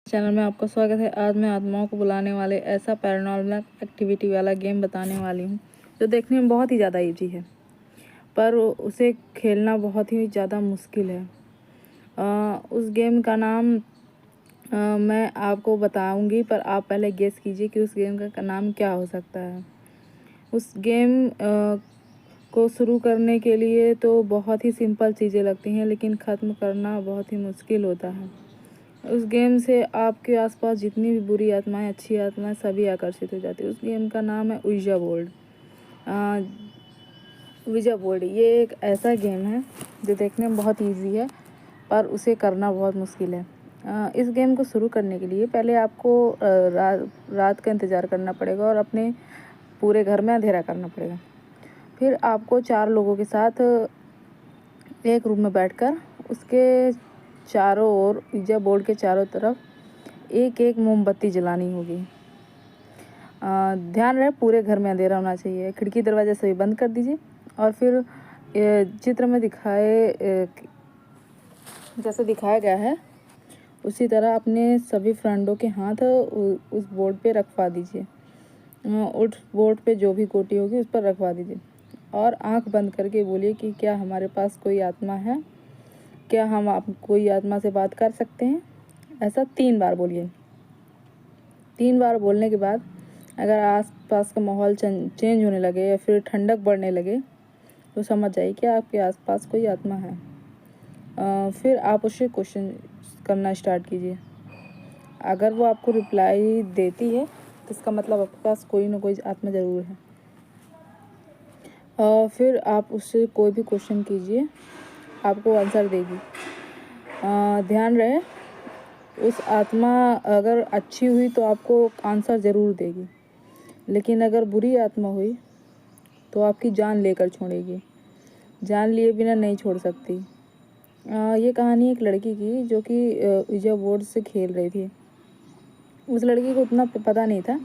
Channel में आपका स्वागत है। आज मैं आत्माओं को बुलाने वाले ऐसा पैरानॉर्मल एक्टिविटी वाला गेम बताने वाली हूँ जो देखने में बहुत ही ज़्यादा इजी है, पर उसे खेलना बहुत ही ज़्यादा मुश्किल है। उस गेम का नाम मैं आपको बताऊंगी, पर आप पहले गेस कीजिए कि उस गेम का नाम क्या हो सकता है। उस गेम को शुरू करने के लिए तो बहुत ही सिंपल चीज़ें लगती हैं, लेकिन ख़त्म करना बहुत ही मुश्किल होता है। उस गेम से आपके आसपास जितनी भी बुरी आत्माएं, अच्छी आत्माएं सभी आकर्षित हो जाती है। उस गेम का नाम है उइजा बोर्ड। उइजा बोर्ड ये एक ऐसा गेम है जो देखने में बहुत इजी है, पर उसे करना बहुत मुश्किल है। इस गेम को शुरू करने के लिए पहले आपको रात का इंतज़ार करना पड़ेगा और अपने पूरे घर में अंधेरा करना पड़ेगा। फिर आपको 4 लोगों के साथ एक रूम में बैठकर उसके चारों ओर, उइजा बोर्ड के चारों तरफ एक एक मोमबत्ती जलानी होगी। ध्यान रहे पूरे घर में अंधेरा होना चाहिए। खिड़की दरवाजे सभी बंद कर दीजिए और फिर चित्र में जैसे दिखाया गया है उसी तरह अपने सभी फ्रेंडों के हाथ उस बोर्ड पे रखवा दीजिए। उस बोर्ड पे जो भी गोटी होगी उस पर रखवा दीजिए और आंख बंद करके बोलिए कि क्या हमारे पास कोई आत्मा है, क्या हम आप कोई आत्मा से बात कर सकते हैं। ऐसा 3 बार बोलिए। 3 बार बोलने के बाद अगर आसपास का माहौल चेंज होने लगे या फिर ठंडक बढ़ने लगे तो समझ जाइए कि आपके आसपास कोई आत्मा है। फिर आप उससे क्वेश्चन करना स्टार्ट कीजिए। अगर वो आपको रिप्लाई देती है तो इसका मतलब आपके पास कोई ना कोई आत्मा ज़रूर है। फिर आप उससे कोई भी क्वेश्चन कीजिए, आपको आंसर देगी। ध्यान रहे उस आत्मा अगर अच्छी हुई तो आपको आंसर ज़रूर देगी, लेकिन अगर बुरी आत्मा हुई तो आपकी जान लेकर छोड़ेगी। जान लिए बिना नहीं छोड़ सकती। ये कहानी एक लड़की की जो कि उइजा बोर्ड से खेल रही थी। उस लड़की को उतना पता नहीं था।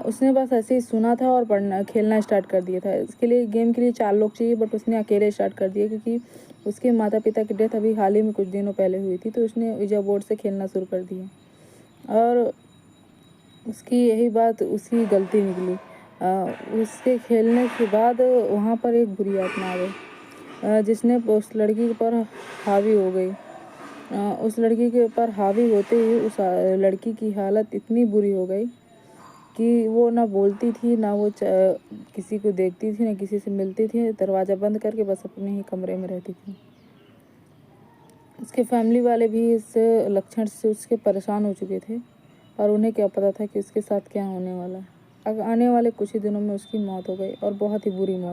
उसने बस ऐसे ही सुना था और खेलना स्टार्ट कर दिया था। इसके लिए गेम के लिए 4 लोग चाहिए, बट उसने अकेले स्टार्ट कर दिया क्योंकि उसके माता पिता की डेथ अभी हाल ही में कुछ दिनों पहले हुई थी। तो उसने उइजा बोर्ड से खेलना शुरू कर दिया और उसकी यही बात उसकी गलती निकली। उसके खेलने के बाद वहाँ पर एक बुरी आत्मा आ गई जिसने उस लड़की पर हावी हो गई। उस लड़की के ऊपर हावी होते ही उस लड़की की हालत इतनी बुरी हो गई कि वो ना बोलती थी, ना वो किसी को देखती थी, ना किसी से मिलती थी। दरवाज़ा बंद करके बस अपने ही कमरे में रहती थी। उसके फैमिली वाले भी इस लक्षण से उसके परेशान हो चुके थे, और उन्हें क्या पता था कि उसके साथ क्या होने वाला है। अब आने वाले कुछ ही दिनों में उसकी मौत हो गई, और बहुत ही बुरी मौत।